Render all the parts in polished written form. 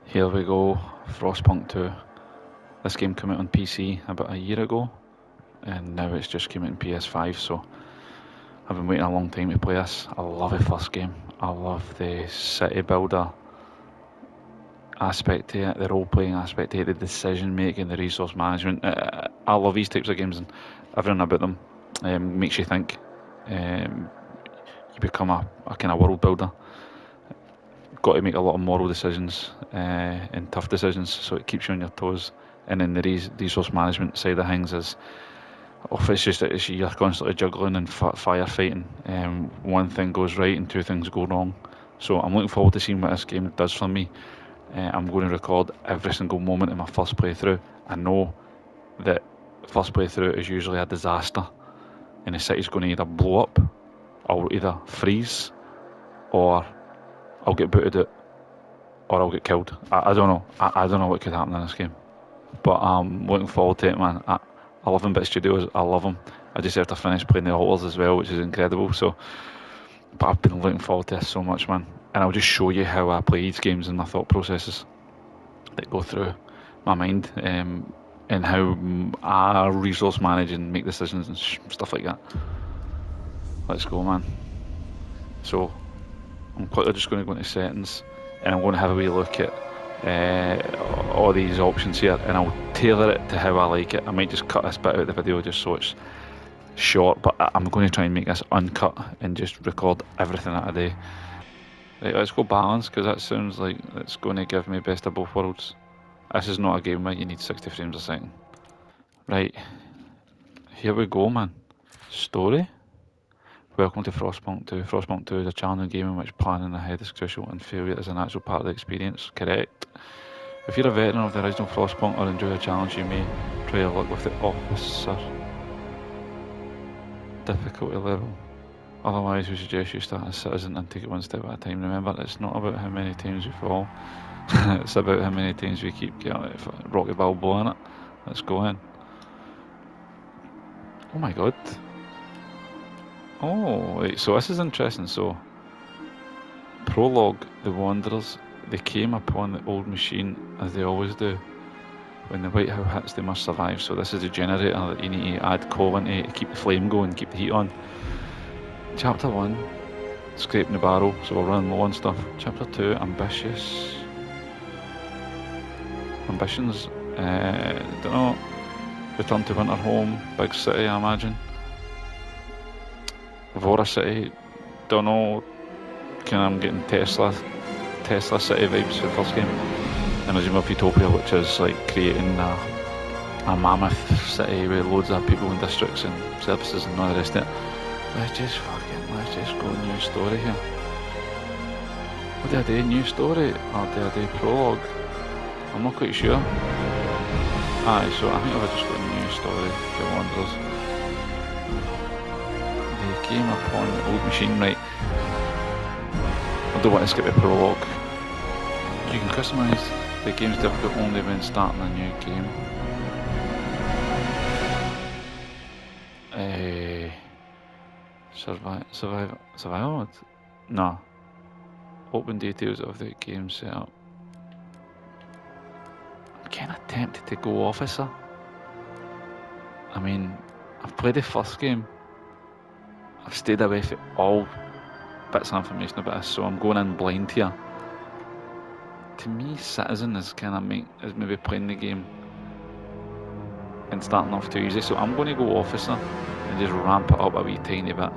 Here we go, Frostpunk 2. This game came out on PC about a year ago, and now it's just came out on PS5, so I've been waiting a long time to play this. I love the first game. I love the city builder aspect to it, the role-playing aspect to it, the decision-making, the resource management. I love these types of games, and everything about them makes you think. You become a kind of world builder. Got to make a lot of moral decisions and tough decisions, so it keeps you on your toes. And then the resource management side of things is, it's just that you're constantly juggling and firefighting. One thing goes right and two things go wrong. So I'm looking forward to seeing what this game does for me. I'm going to record every single moment in my first playthrough. I know that first playthrough is usually a disaster, and the city's going to either blow up, I'll either freeze, or I'll get booted out, or I'll get killed. I don't know. I don't know what could happen in this game. But I'm looking forward to it, man. I love them bit studios. I love them. I just have to finish playing the alters as well, which is incredible. So, but I've been looking forward to this so much, man. And I'll just show you how I play these games and my thought processes that go through my mind, and how I resource manage and make decisions and stuff like that. Let's go, man. So I'm quickly just going to go into settings, and I'm going to have a wee look at all these options here, and I'll tailor it to how I like it. I might just cut this bit out of the video just so it's short, but I'm going to try and make this uncut and just record everything that I do. Right, let's go balance, because that sounds like it's going to give me best of both worlds. This is not a game where you need 60 frames a second. Right, here we go, man. Story. Welcome to Frostpunk 2. Frostpunk 2 is a challenging game in which planning ahead is crucial and failure is a natural part of the experience. Correct. If you're a veteran of the original Frostpunk or enjoy a challenge, you may try your luck with the officer difficulty level. Otherwise, we suggest you start as citizen and take it one step at a time. Remember, it's not about how many times we fall, it's about how many times we keep getting Rocky Balboa in it. Let's go in. Oh my god. Oh, right, so this is interesting. So, prologue, the Wanderers, they came upon the old machine as they always do. When the White House hits, they must survive. So this is the generator that you need to add coal into to keep the flame going, keep the heat on. Chapter 1, scraping the barrel, so we're running low on stuff. Chapter 2, ambitious. Ambitions, don't know. Return to winter home, big city, I imagine. Vora City, don't know. I'm getting Tesla City vibes for the first game. And Legend of Utopia, which is like creating a mammoth city with loads of people and districts and services and all the rest of it. Let's just go new story here. What do I do? New story? Or do I do prologue? I'm not quite sure. Aye, so I think I've just got a new story, The Wanderers. They came upon the old machine, right? I don't want to skip the prologue. You can customise the game's difficult only when starting a new game. Survival mode? No. Open details of the game setup. I'm kind of tempted to go officer. I mean, I've played the first game. I've stayed away from all bits of information about this, so I'm going in blind here. To me, citizen is maybe playing the game and starting off too easy, so I'm going to go officer and just ramp it up a wee tiny bit.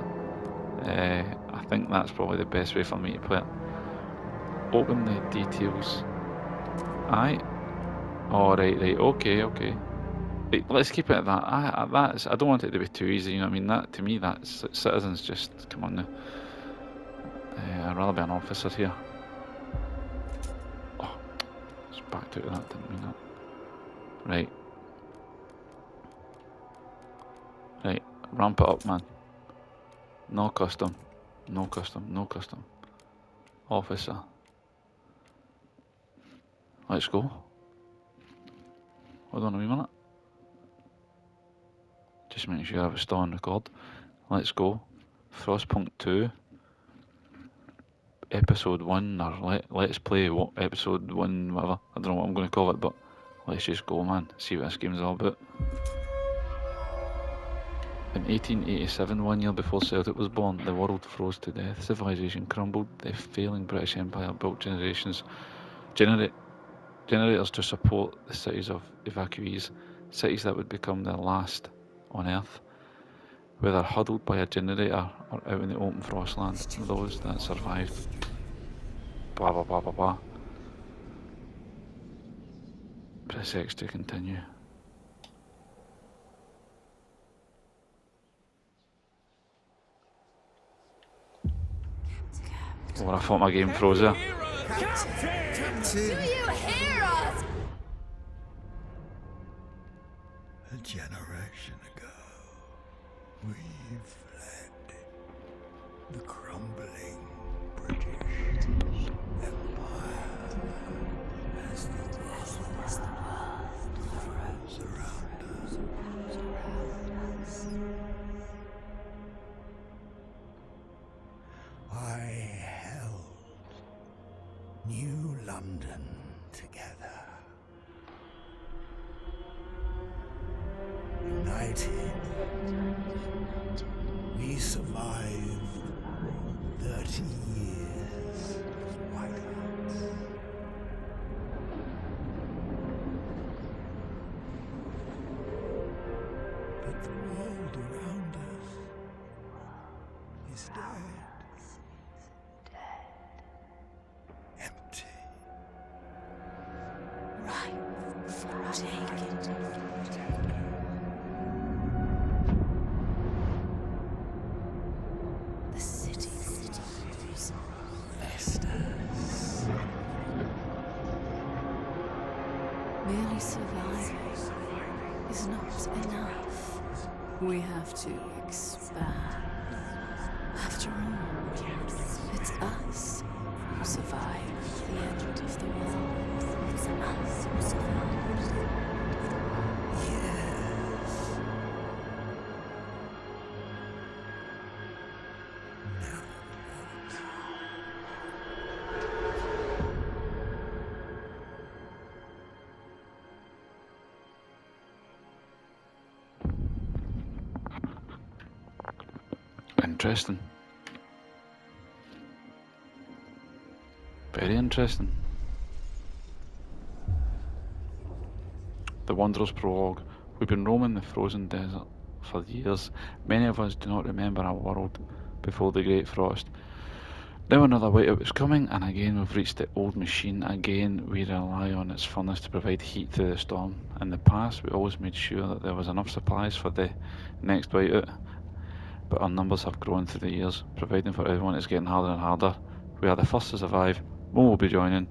I think that's probably the best way for me to play it. Open the details. Aye. Oh, right, okay. Right, let's keep it at that. I don't want it to be too easy, you know what I mean? That, to me, that's citizens just, come on now. I'd rather be an officer here. Oh, it's backed out of that, didn't mean that. Right, ramp it up, man. No custom. Officer. Let's go. Hold on a wee minute. Just making sure I was still on record. Let's go. Frostpunk 2. episode 1 or let's play episode 1, whatever. I don't know what I'm going to call it, but let's just go, man. See what this game's all about. In 1887, 1 year before Celtic was born, the world froze to death. Civilization crumbled. The failing British Empire built generators to support the cities of evacuees, cities that would become the last on Earth. Whether huddled by a generator or out in the open frostland, those that survived. Blah blah blah blah blah. Press X to continue. Oh, I thought my game froze there. Do you hear us? A generation ago, we fled the crumbling British Empire as the world froze around us. I held New London together. United, we survived 30 years of whiteouts. But the world around us is dead. Empty. Right for taking. The city flows. Leicesters. Merely surviving is not enough. We have to expand. After all, it's us who survived the end of the world. It's us who survived. Yes. Now Interesting. Very interesting. The Wanderer's Prologue. We've been roaming the frozen desert for years. Many of us do not remember our world before the Great Frost. Now another whiteout is coming, and again we've reached the old machine. Again we rely on its furnace to provide heat through the storm. In the past we always made sure that there was enough supplies for the next whiteout, but our numbers have grown through the years. Providing for everyone is getting harder and harder. We are the first to survive. More will be joining.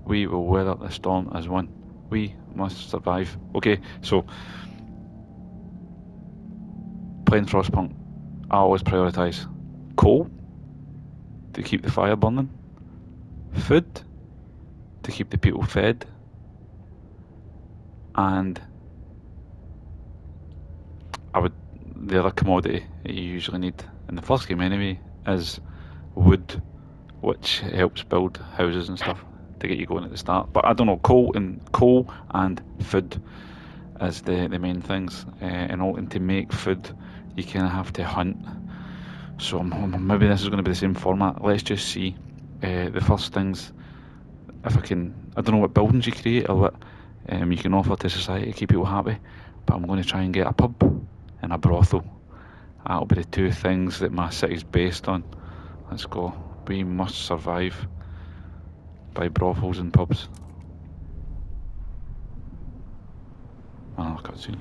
We will weather the storm as one. We must survive. Okay, so playing Frostpunk, I always prioritise coal to keep the fire burning, food to keep the people fed, and the other commodity that you usually need in the first game anyway is wood, which helps build houses and stuff to get you going at the start. But I don't know, coal and food is the main things. And to make food, you kind of have to hunt. So maybe this is going to be the same format. Let's just see the first things. If I don't know what buildings you create or what you can offer to society to keep people happy. But I'm going to try and get a pub and a brothel. That'll be the two things that my city's based on. Let's go. We must survive by brothels and pubs. Oh, cutscene.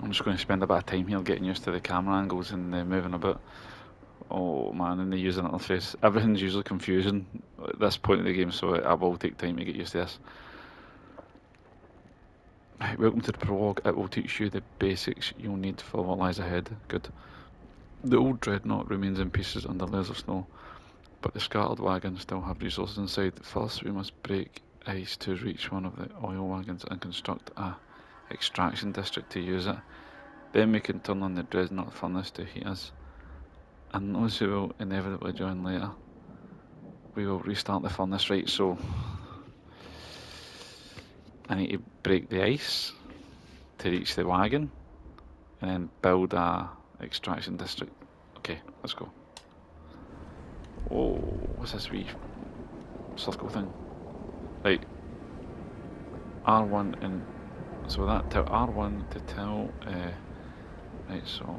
I'm just going to spend a bit of time here getting used to the camera angles and moving about. Oh man, and they use an interface. Everything's usually confusing at this point in the game, so I will take time to get used to this. Right, welcome to the prologue. It will teach you the basics you'll need for what lies ahead. Good. The old dreadnought remains in pieces under layers of snow, but the scattered wagons still have resources inside. First, we must break ice to reach one of the oil wagons and construct a extraction district to use it. Then we can turn on the dreadnought furnace to heat us. And those who will inevitably join later, we will restart the furnace. Right, so I need to break the ice to reach the wagon and then build a extraction district. Okay, let's go. Oh, what's this wee circle thing? Right, R1 and so that to R1 to tell. Right, so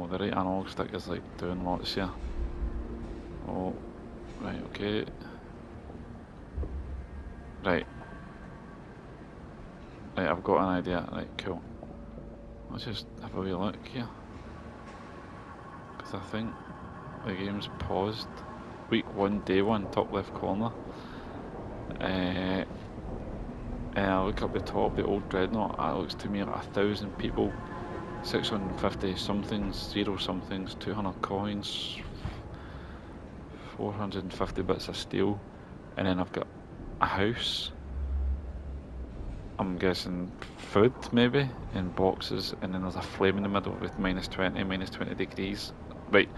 the right analog stick is like doing lots here. Oh, right, okay. Right. Right, I've got an idea. Right, cool. Let's just have a wee look here. Because I think the game's paused. Week 1, day 1, top left corner. And I look up the top, the old dreadnought. That looks to me like 1,000 people, 650 somethings, 0 somethings, 200 coins, 450 bits of steel. And then I've got a house. I'm guessing food, maybe, in boxes, and then there's a flame in the middle with minus 20 degrees. Right,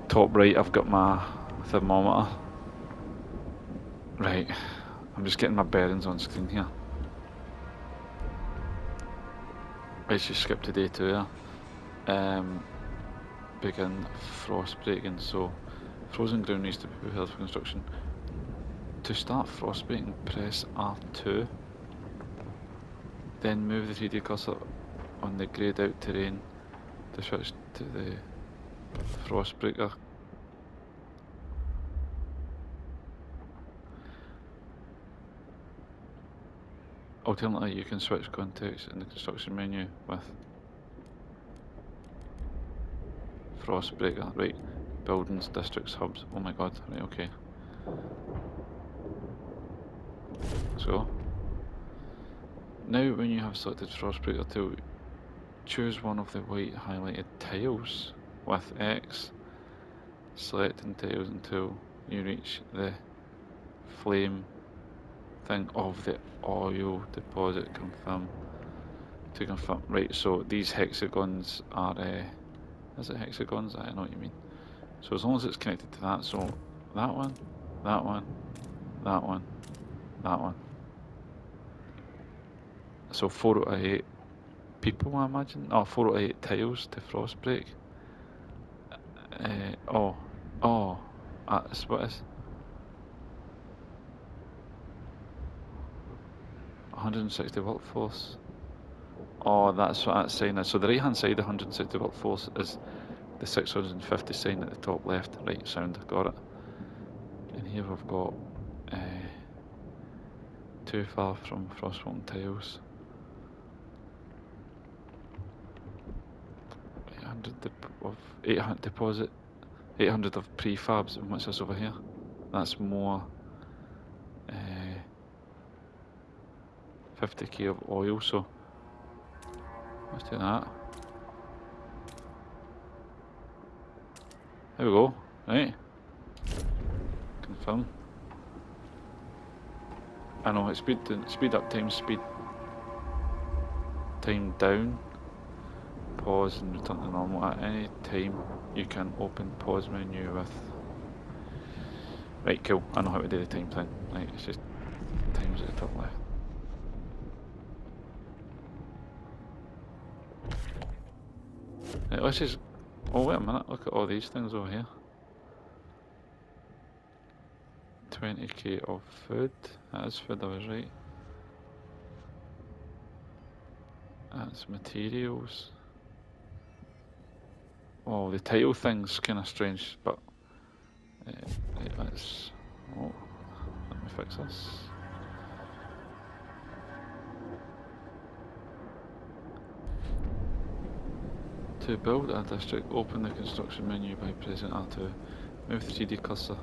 top right, I've got my thermometer. Right, I'm just getting my bearings on screen here. Let's just skip to day 2 there. Begin frost breaking. So, frozen ground needs to be prepared for construction. To start frost breaking, press R2. Then move the 3D cursor on the greyed out terrain to switch to the frost breaker. Alternatively, you can switch context in the construction menu with Frostbreaker. Right, buildings, districts, hubs. Oh my god, right, okay. So, now when you have selected Frostbreaker tool, choose one of the white highlighted tiles with X. Selecting tiles until you reach the flame thing of the oil deposit. Confirm. To confirm. Right, so these hexagons are is it hexagons? I know what you mean. So as long as it's connected to that, so that one, that one, that one, that one. So 4 out of 8 people, I imagine. Oh, 4 out of 8 tiles to frostbreak. That's what is 160 workforce. Oh, that's what that sign is. So the right hand side, 160 workforce, is the 650 sign at the top left. Right, sound, got it. And here we've got too far from Frostpunk tiles. 800 deposit, 800 of prefabs. And what's this over here? That's more 50k of oil. So let's do that. There we go. Right. Confirm. I know it's speed up times speed time down. Pause and return to normal. At any time you can open pause menu with. Right, cool. I know how to do the time thing. Right, it's just times at the top left. Right, let's just. Oh wait a minute. Look at all these things over here. 20k of food. That is food. I was right. That's materials. Oh, the title thing's kind of strange, but right, let's. Oh, let me fix this. To build a district, open the construction menu by pressing R2. Move the 3D cursor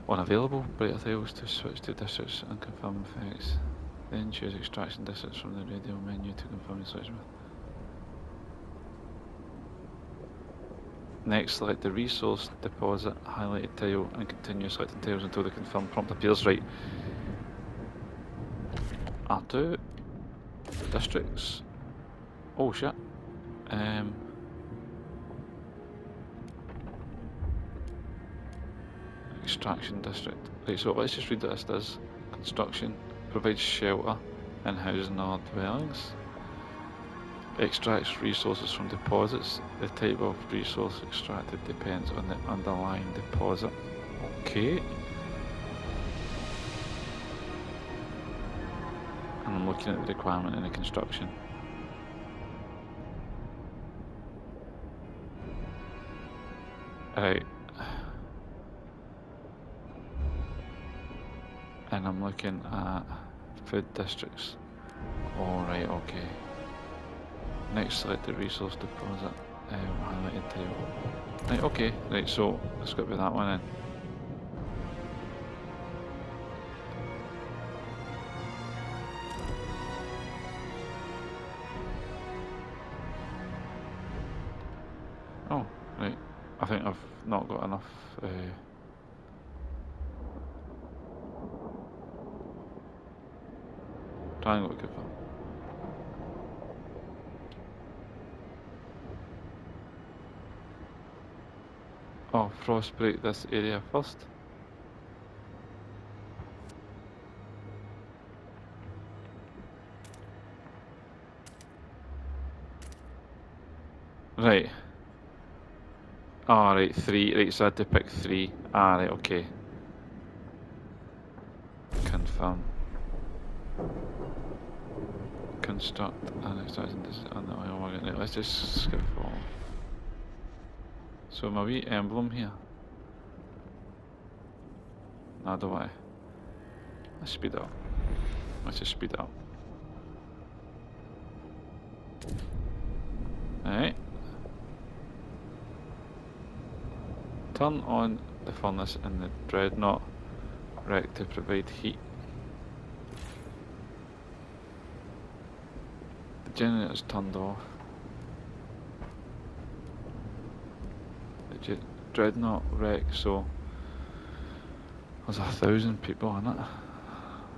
on available brighter tiles to switch to districts and confirm effects. Then choose extraction districts from the radial menu to confirm the selection. Next, select the resource deposit highlighted tile and continue selecting tiles until the confirm prompt appears. Right. R2 districts. Oh shit. Extraction district. Right, so let's just read what this does. Construction provides shelter and housing or dwellings. Extracts resources from deposits. The type of resource extracted depends on the underlying deposit. Okay. And I'm looking at the requirement in the construction. Right. And I'm looking at food districts. Alright, okay. Next, select the resource deposit highlighted tile. Right, okay. Right, so let's go with that one then. Oh, right. I think I've not got enough. Triangle confirm. Oh, frost break this area first. Right. Oh, right, 3. Right, so I had to pick 3. Ah, right, okay. Confirm. Construct and extraction. Right, let's just skip forward. So my wee emblem here. No, don't worry. Let's speed up. Let's just speed up. Alright. Turn on the furnace in the dreadnought wreck to provide heat. The generator's turned off. The dreadnought wreck, so there's 1,000 people in it.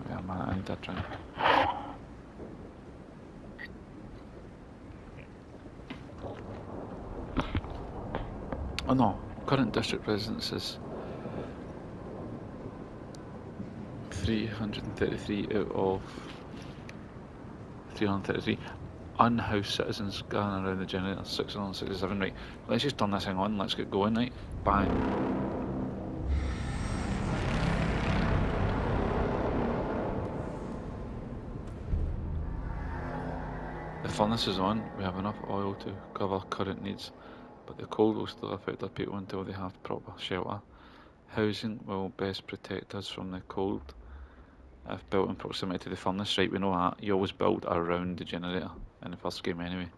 Wait a minute, I need to drink. Oh no, current district residence is 333 out of 333. Unhoused citizens gathering around the generator, 667. Right, let's just turn this thing on, let's get going, right? Bang. The furnace is on, we have enough oil to cover current needs, but the cold will still affect our people until they have proper shelter. Housing will best protect us from the cold if built in proximity to the furnace. Right, we know that. You always build around the generator in the first game anyway.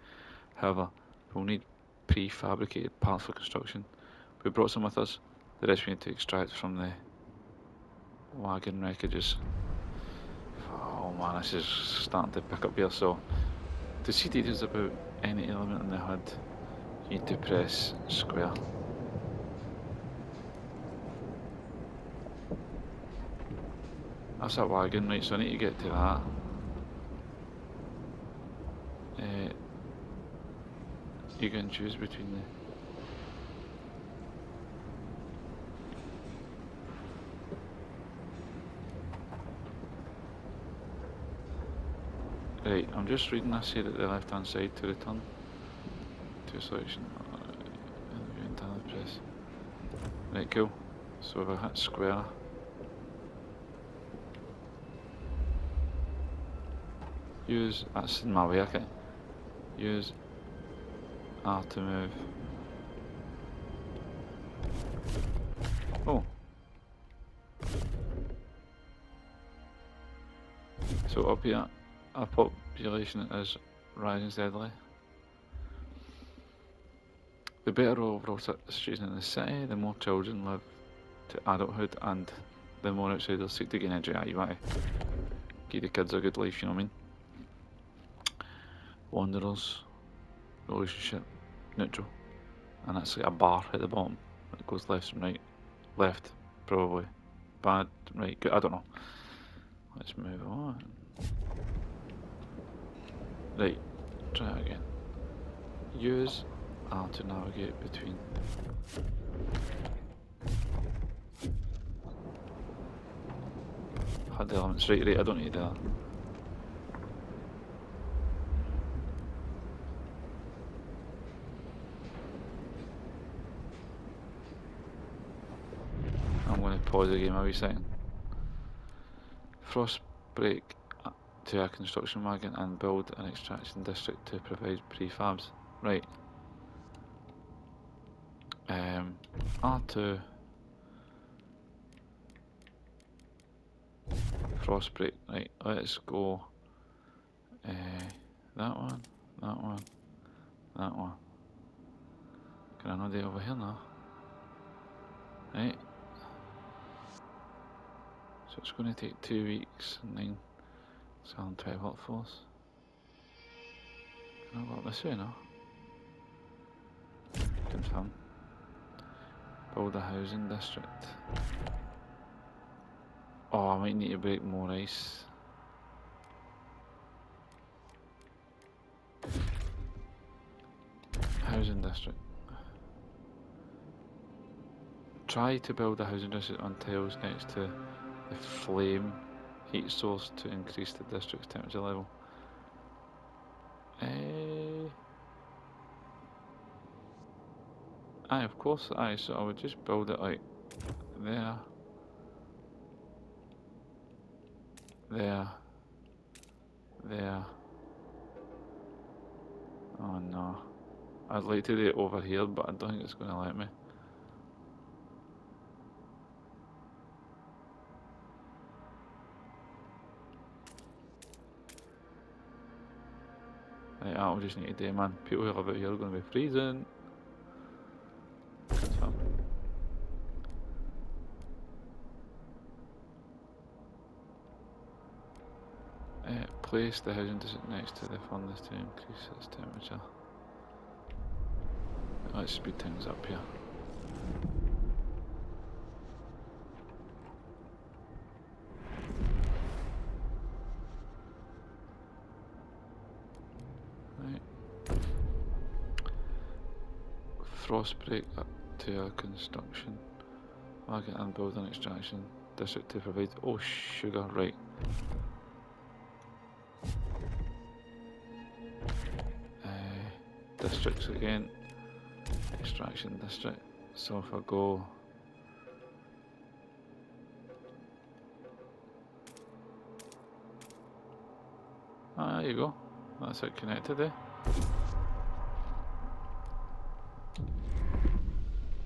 However, we'll need prefabricated parts for construction. We brought some with us. The rest we need to extract from the wagon wreckages. Oh man, this is starting to pick up here. So, to see details about any element in the HUD, you need to press square. That's that wagon, right, so I need to get to that. You can choose between the... Right, I'm just reading this here at the left hand side to return to selection. Press. Right, cool. So if I hit square, use, that's in my way, okay. Use R to move. Oh. So up here, our population is rising steadily. The better overall situation in the city, the more children live to adulthood, and the more outsiders seek to gain entry. You want to give the kids a good life, you know what I mean? Wanderers, relationship, neutral, and that's like a bar at the bottom. It goes left and right. Left, probably. Bad, right, good, I don't know. Let's move on. Right, try it again. Use R to navigate between. Had the elements right, I don't need that. I'm going to pause the game a wee second. Frostbreak to a construction wagon and build an extraction district to provide prefabs. Right. R2. Frostbreak. Right, let's go. That one, that one, that one. Can I not do it over here now? Right. So it's going to take 2 weeks and 9 sound 12 workforce. Can I go up this way now? Confirm. Build a housing district. Oh, I might need to break more ice. Housing district. Try to build a housing district on tiles next to the flame heat source to increase the district's temperature level. Aye, of course, aye, so I would just build it like there, there, there. Oh no. I'd like to do it over here, but I don't think it's going to let me. Right, that'll just need to do, man. People who live out here are going to be freezing. Confirm. Place the housing district next to the furnace to increase its temperature. Let's speed things up here. Right. Frostbreak up to a construction market and build an extraction district to provide. Oh, sugar, right. Districts again. Extraction district. So if I go. Ah, there you go. That's it connected there.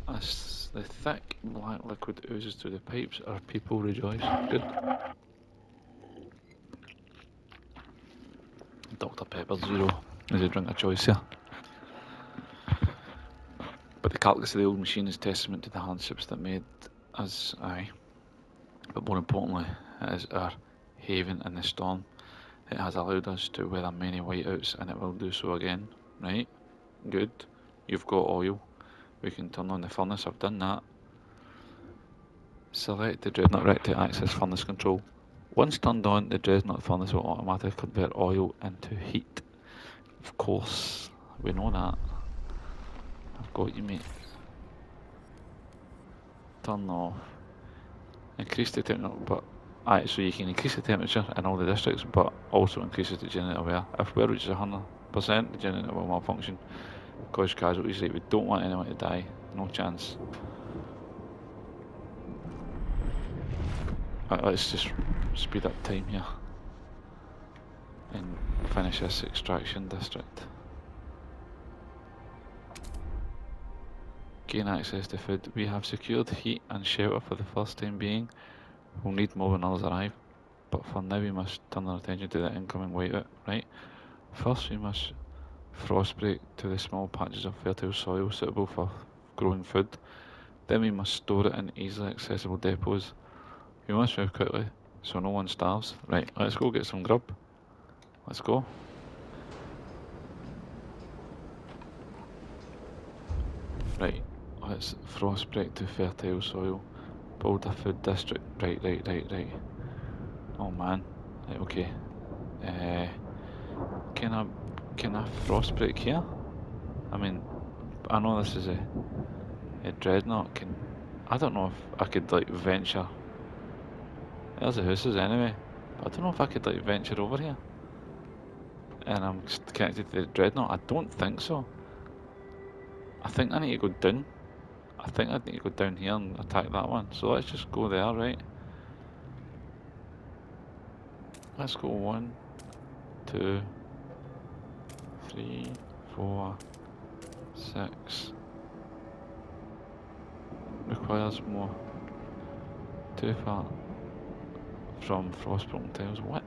As the thick black liquid oozes through the pipes, our people rejoice. Good. Dr. Pepper Zero is a drink of choice here. But the carcass of the old machine is testament to the hardships that made us, aye. But more importantly, it is our haven in the storm. It has allowed us to weather many whiteouts, and it will do so again. Right? Good. You've got oil. We can turn on the furnace. I've done that. Select the Dreadnought Rec to access furnace control. Once turned on, the Dreadnought furnace will automatically convert oil into heat. Of course, we know that. I've got you, mate. Turn off. Increase the temperature, but aye, so you can increase the temperature in all the districts, but also increases the generator wear. If wear reaches 100%, the generator will malfunction, cause casualties. Right, we don't want anyone to die. No chance. Right, let's just speed up time here and finish this extraction district. Gain access to food. We have secured heat and shelter for the first time being. We'll need more when others arrive, but for now we must turn our attention to the incoming whiteout. Right. First we must Frostbreak to the small patches of fertile soil suitable for growing food. Then we must store it in easily accessible depots. We must move quickly so no one starves. Right, let's go get some grub. Let's go. Right, let's frostbreak to fertile soil. Build a food district. Right. Oh man. Right, okay. Can I frostbreak here? I mean, I know this is a dreadnought. I don't know if I could like venture. There's the houses anyway. But I don't know if I could like venture over here. And I'm connected to the dreadnought. I don't think so. I think I need to go down. I think I need to go down here and attack that one. So let's just go there, right? Let's go 1, 2, 3, 4, 6. Requires more. Too far from Frostpunk tiles. What?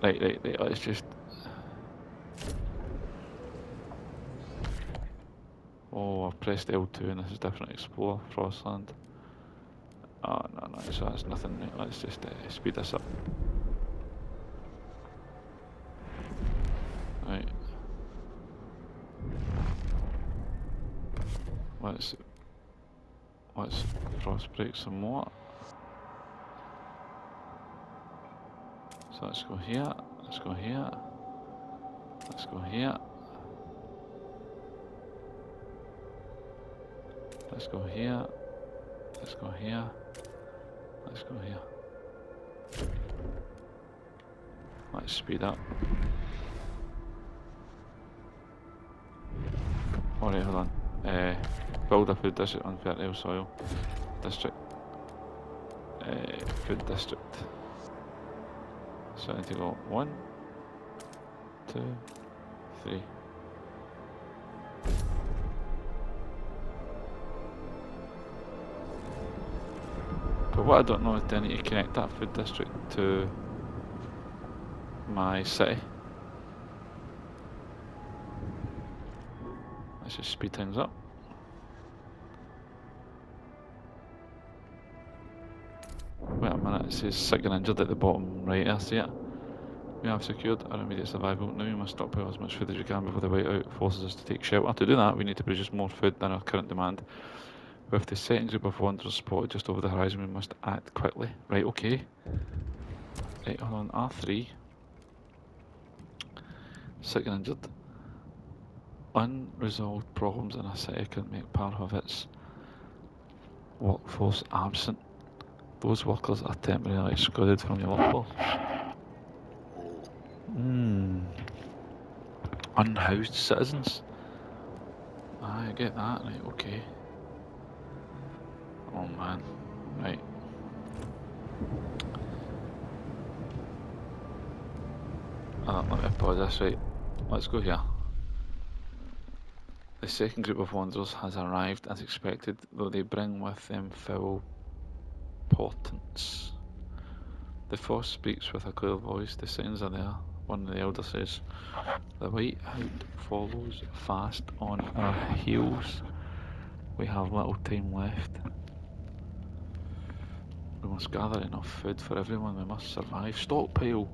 Right. Let's just. Oh, I've pressed L2 and this is different. Explore Frostland. Oh, no, so that's nothing. Right, let's just speed this up. Right. Let's frostbreak some more. So let's go here. Let's go here. Let's go here. Let's go here. Let's go here. Let's go here. Let's speed up. Alright, hold on. Build a food district on fertile soil. District. Food district. So I need to go 1, 2, 3. But what I don't know is do I need to connect that food district to my city? Let's just speed things up. Wait a minute, it says sick and injured at the bottom right, I see it. We have secured our immediate survival. Now we must stockpile as much food as we can before the whiteout forces us to take shelter. To do that, we need to produce more food than our current demand. With the second group of wanderers spotted just over the horizon, we must act quickly. Right, okay. Right, hold on, R3. Sick and injured. Unresolved problems in a city can make part of its workforce absent. Those workers are temporarily excluded from your workforce. Unhoused citizens. I get that, right, okay. Oh man, right. Let me pause this, right. Let's go here. The second group of wanderers has arrived as expected, though they bring with them foul portents. The Frost speaks with a clear voice. The signs are there. One of the elders says, "The whiteout follows fast on our heels. We have little time left. We must gather enough food for everyone. We must survive. Stockpile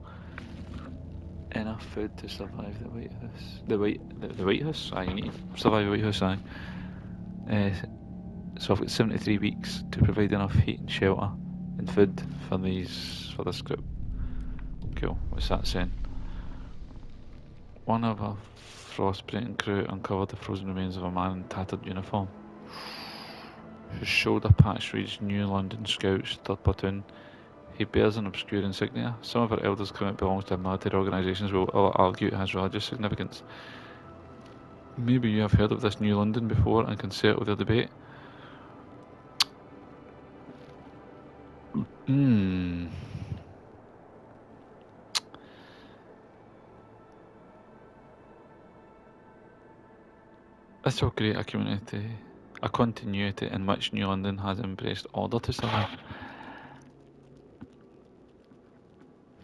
enough food to survive the White House. The White House? Aye, you need to survive the White House, aye. So I've got 73 weeks to provide enough heat and shelter and food for this group. Cool, what's that saying? One of our frostbreaking crew uncovered the frozen remains of a man in tattered uniform, whose shoulder patch reads New London Scouts, 3rd Platoon. He bears an obscure insignia. Some of our elders claim it belongs to military organisations, will argue it has religious significance. Maybe you have heard of this New London before and can settle their debate. This will create a continuity in which New London has embraced order to survive.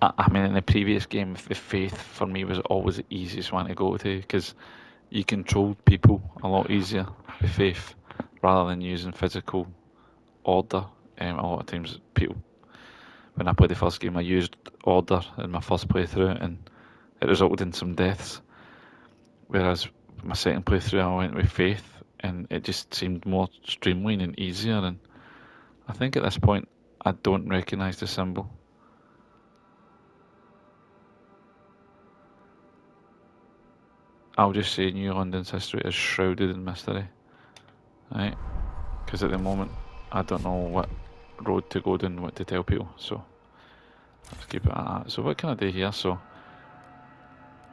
I mean, in the previous game, the Faith for me was always the easiest one to go to because you controlled people a lot easier with Faith rather than using physical order. A lot of times, people, when I played the first game, I used order in my first playthrough and it resulted in some deaths. Whereas my second playthrough, I went with Faith and it just seemed more streamlined and easier. And I think at this point, I don't recognise the symbol. I'll just say New London's history is shrouded in mystery, right? Because at the moment, I don't know what road to go down, what to tell people, so let's keep it at that. So what can I do here? So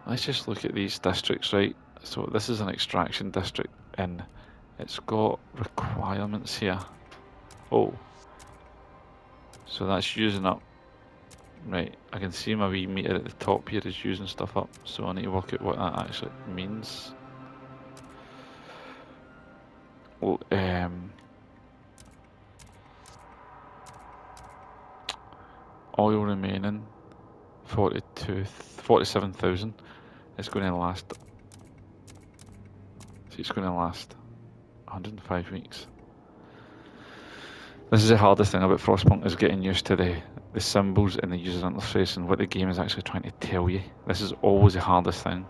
let's just look at these districts, right? So this is an extraction district, and it's got requirements here. Oh, so that's using up. Right, I can see my wee meter at the top here is using stuff up, so I need to work out what that actually means. Well, oil remaining 47,000. It's going to last. See, it's going to last 105 weeks. This is the hardest thing about Frostpunk, is getting used to the symbols in the user interface and what the game is actually trying to tell you. This is always the hardest thing.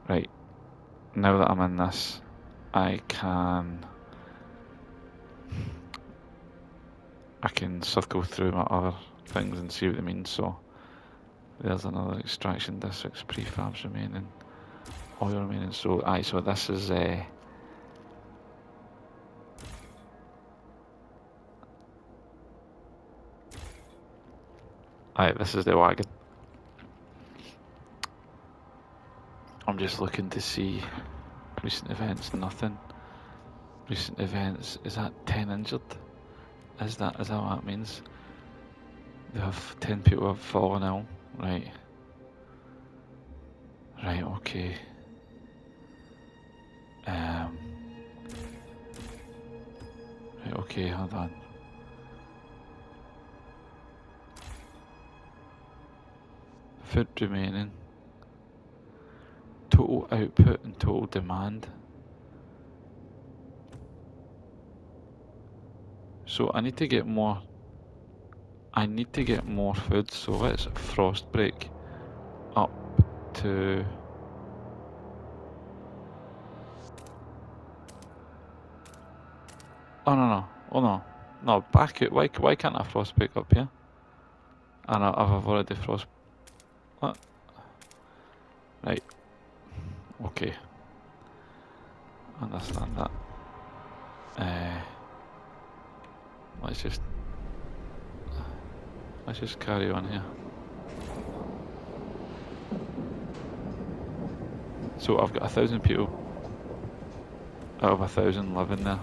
Right, now that I'm in this, I can circle through my other things and see what they mean. So there's another extraction districts, prefabs remaining, oil remaining. So so this is this is the wagon. I'm just looking to see recent events. Nothing. Recent events, is that 10 injured? Is that what that means? They have 10 people have fallen ill. Right. Right, okay. Right, okay, hold on. Food remaining. Total output and total demand. So I need to get more food, so let's frost break up to no, back it. Why can't I frost break up here? And I've already frost. What? Right. Okay. Understand that. Let's just carry on here. So I've got 1,000 people out of 1,000 living there.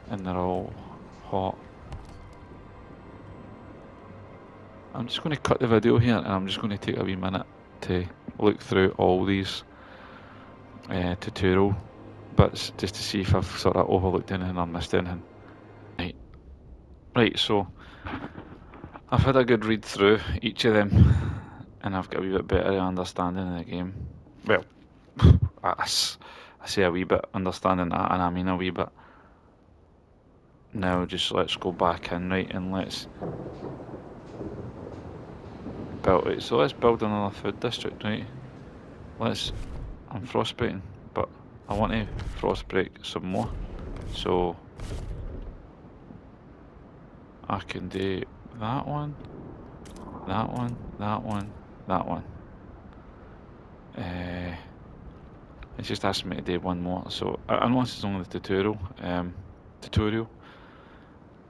And they're all hot. I'm just going to cut the video here and I'm just going to take a wee minute to look through all these tutorial bits just to see if I've sort of overlooked anything or missed anything. Right, so I've had a good read through each of them and I've got a wee bit better understanding of the game. Well, I say a wee bit understanding that, and I mean a wee bit. Now just let's go back in, right, and let's build it. So let's build another food district, right? I'm frostbiting, but I want to frostbreak some more. So I can do that one, that one, that one, that one. It's just asking me to do one more. So unless it's only the tutorial,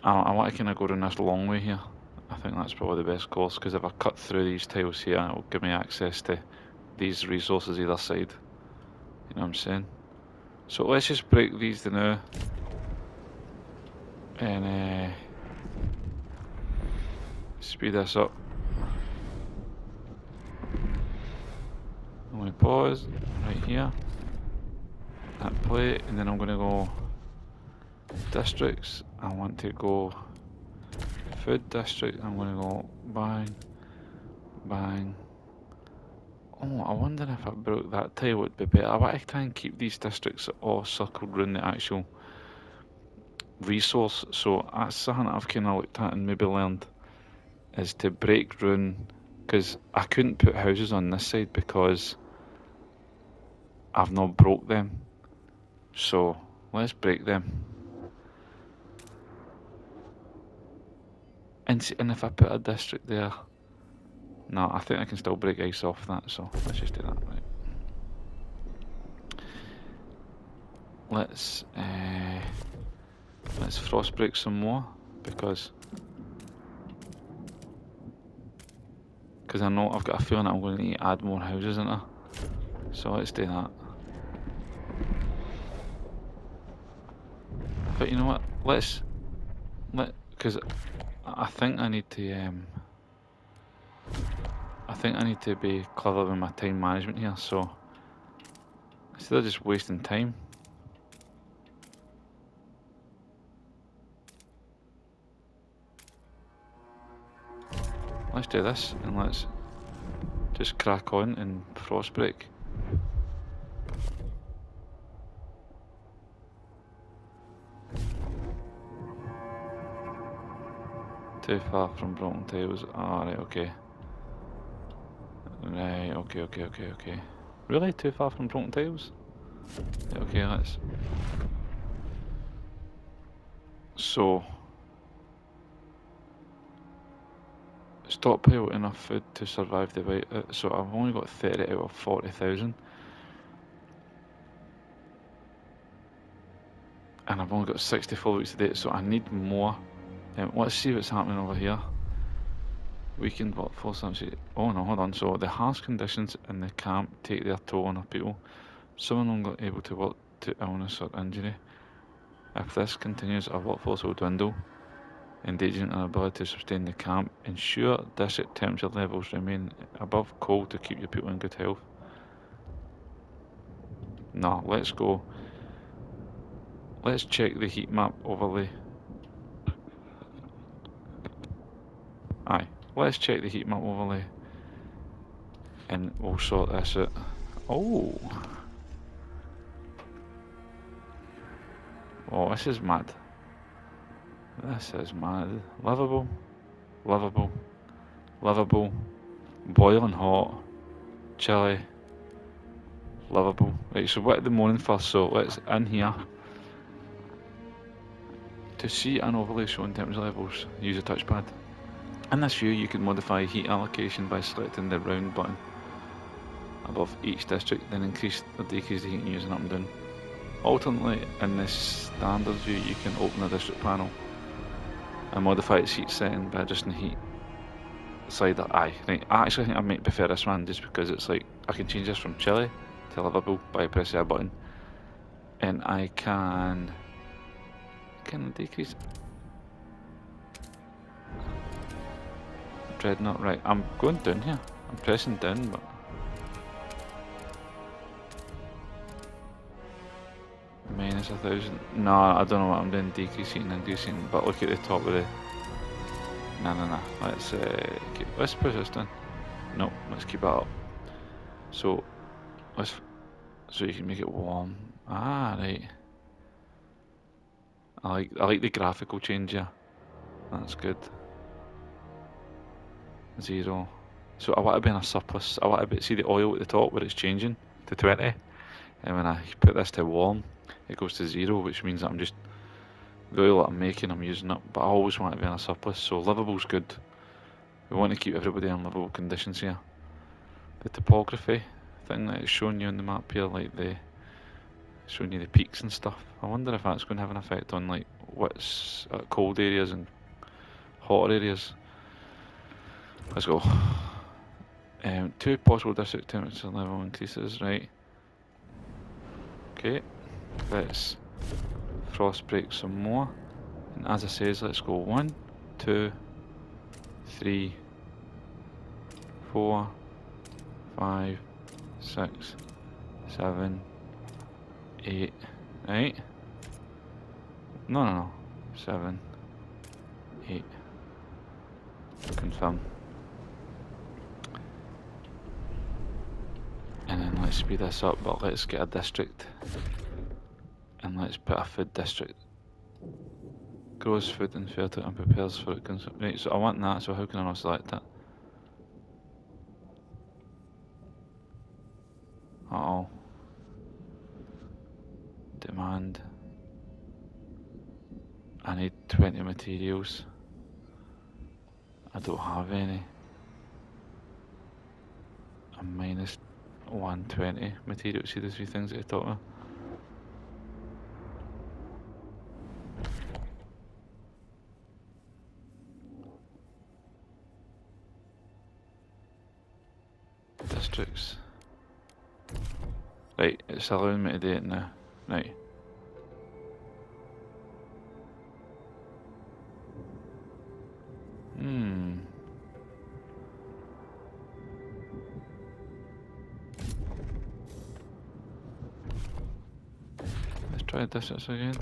I want to kind of go down this long way here. I think that's probably the best course, because if I cut through these tiles here, it'll give me access to these resources either side. You know what I'm saying? So let's just break these down now. And speed this up. I'm going to pause right here. Hit play, and then I'm going to go districts. I want to go food district. I'm going to go bang, bang. Oh, I wonder if I broke that tile would be better. I want to try and keep these districts all circled around the actual resource. So that's something that I've kind of looked at and maybe learned is to break down, because I couldn't put houses on this side because I've not broke them. So let's break them. And if I put a district there, no, I think I can still break ice off that. So let's just do that. Right. Let's frost break some more because I know I've got a feeling that I'm going to need to add more houses in there. So let's do that. But you know what? Because I think I need to be clever with my time management here. So instead of just wasting time, let's do this and let's just crack on and frost break. Too far from broken tiles. Alright, okay. Right, okay. Really? Too far from broken tiles? Okay, let's... So... Stockpile enough food to survive the whiteout. So I've only got 30 out of 40,000. And I've only got 64 weeks to date, so I need more. Let's see what's happening over here. Weakened workforce. Oh no, hold on. So the harsh conditions in the camp take their toll on our people. Some are no longer able to work to illness or injury. If this continues, our workforce will dwindle, endangering our ability to sustain the camp. Ensure district temperature levels remain above cold to keep your people in good health. No, let's go. Let's check the heat map overlay. Aye, let's check the heat map overlay and we'll sort this out. Oh, this is mad. This is mad. Livable, livable, livable, boiling hot, chilly, livable. Right, so what are the morning first? So let's in here. To see an overlay showing temperature levels, use a touchpad. In this view, you can modify heat allocation by selecting the round button above each district, then increase or decrease the heating using up and down. Alternately, in this standard view, you can open the district panel and modify its heat setting by adjusting the heat slider. Aye, right. I actually think I might prefer this one just because it's like I can change this from chilly to livable by pressing a button, and I can decrease. Dreadnought, right? I'm going down here. I'm pressing down, but minus 1,000. No, I don't know what I'm doing. Decreasing, increasing. But look at the top of the. No. Let's let's push this down. No, let's keep it up. So so you can make it warm. Ah, right. I like the graphical change here. That's good. 0. So I want to be in a surplus. I want to see the oil at the top where it's changing to 20. And when I put this to warm, it goes to 0, which means that I'm just the oil that I'm making, I'm using up. But I always want to be in a surplus. So livable's good. We want to keep everybody in livable conditions here. The topography thing that it's showing you on the map here, like showing you the peaks and stuff. I wonder if that's going to have an effect on like what's cold areas and hotter areas. Let's go. 2 possible district temperature level increases, right? Okay, let's frost break some more. And as I says, let's go 1, 2, 3, 4, 5, 6, 7, 8, right? No. 7, 8. Confirm. And then let's speed this up, but let's get a district. And let's put a food district. Grows food and fertile and prepares for it. Right, so I want that, so how can I not select it? Uh-oh. Demand. I need 20 materials. I don't have any. I'm minus 120 materials. See the three things at the top of? Districts. Right, it's allowing me to do it now. Right. Let's try districts again.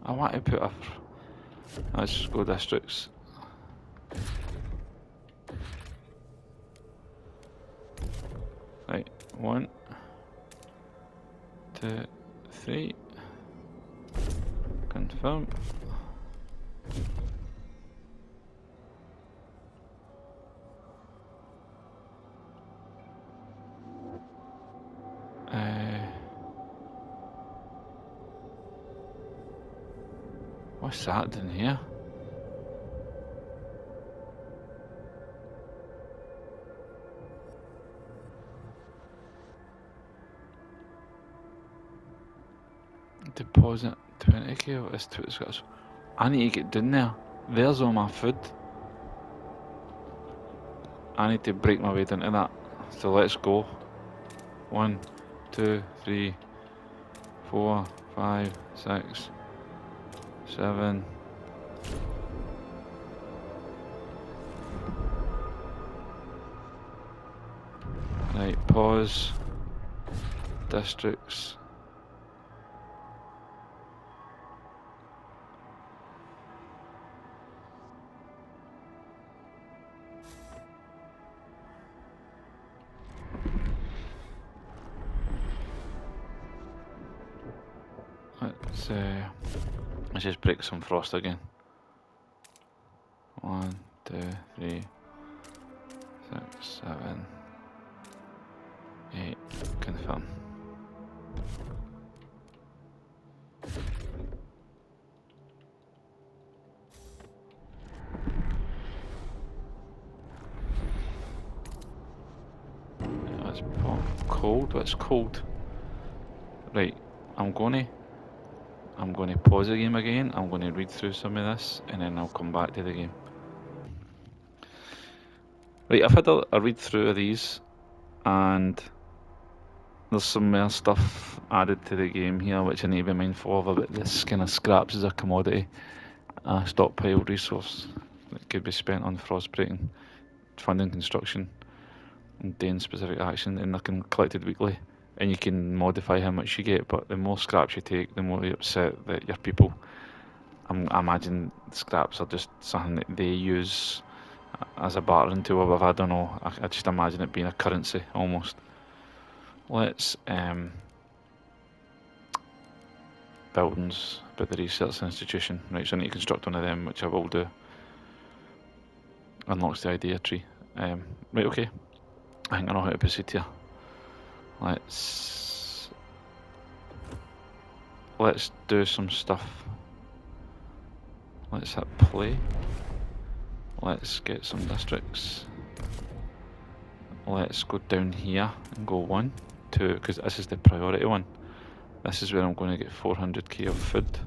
I want to put a... Let's go districts. Right, 1, 2, 3. Confirm. What's that in here? Deposit 20k. It's got. I need to get down there. There's all my food. I need to break my way into that. So let's go. 1, 2, 3, 4, 5, 6, 7. Right, pause. Districts. Let's just break some frost again. 1, 2, 3, 6, 7, 8. Confirm. Let's pop cold. What's cold? Right, I'm gonna pause the game again. I'm gonna read through some of this, and then I'll come back to the game. Right, I've had a read through of these, and there's some more stuff added to the game here which I need to be mindful of about this kind of scraps as a commodity, a stockpile resource that could be spent on frostbreaking, funding construction, and doing specific action, and they're collected weekly. And you can modify how much you get, but the more scraps you take, the more you upset that your people. I imagine scraps are just something that they use as a bartering tool. I don't know. I just imagine it being a currency almost. Let's buildings, about the research institution. Right, so I need to construct one of them, which I will do. Unlocks the idea tree. Right, okay. I think I know how to proceed here. Let's do some stuff. Let's hit play. Let's get some districts. Let's go down here and go 1, 2, because this is the priority one. This is where I'm going to get 400k of food.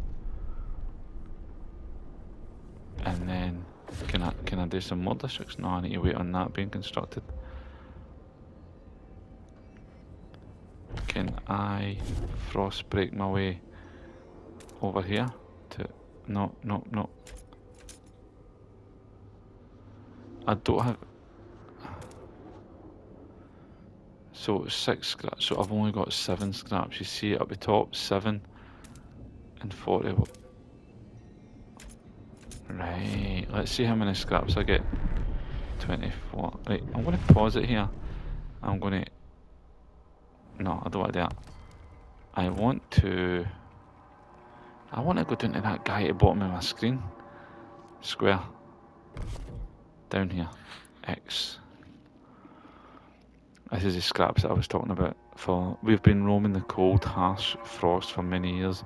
And then Can I do some more districts? No, I need to wait on that being constructed. Can I frost break my way over here to... No, no, no. I don't have... So 6 scraps, so I've only got 7 scraps. You see it up the top, 7 and 40. Right, let's see how many scraps I get. 24. Right, I'm going to pause it here. I'm going to... No, I don't want to do that. I want to go down to that guy at the bottom of my screen. Square. Down here. X. This is the scraps that I was talking about. We've been roaming the cold, harsh frost for many years.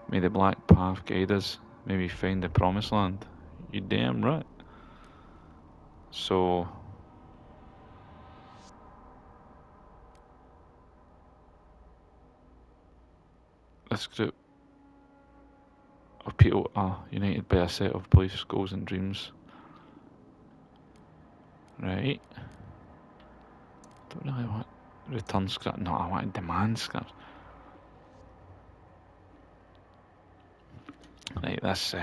May the black path guide us. May we find the promised land. You damn right. So... this group of people are united by a set of beliefs, goals and dreams. Right. Don't really want return scrap. No, I want demand scraps. Right, this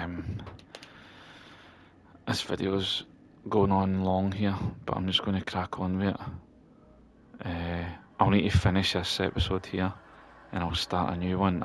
video's going on long here, but I'm just going to crack on with it. I'll need to finish this episode here, and I'll start a new one.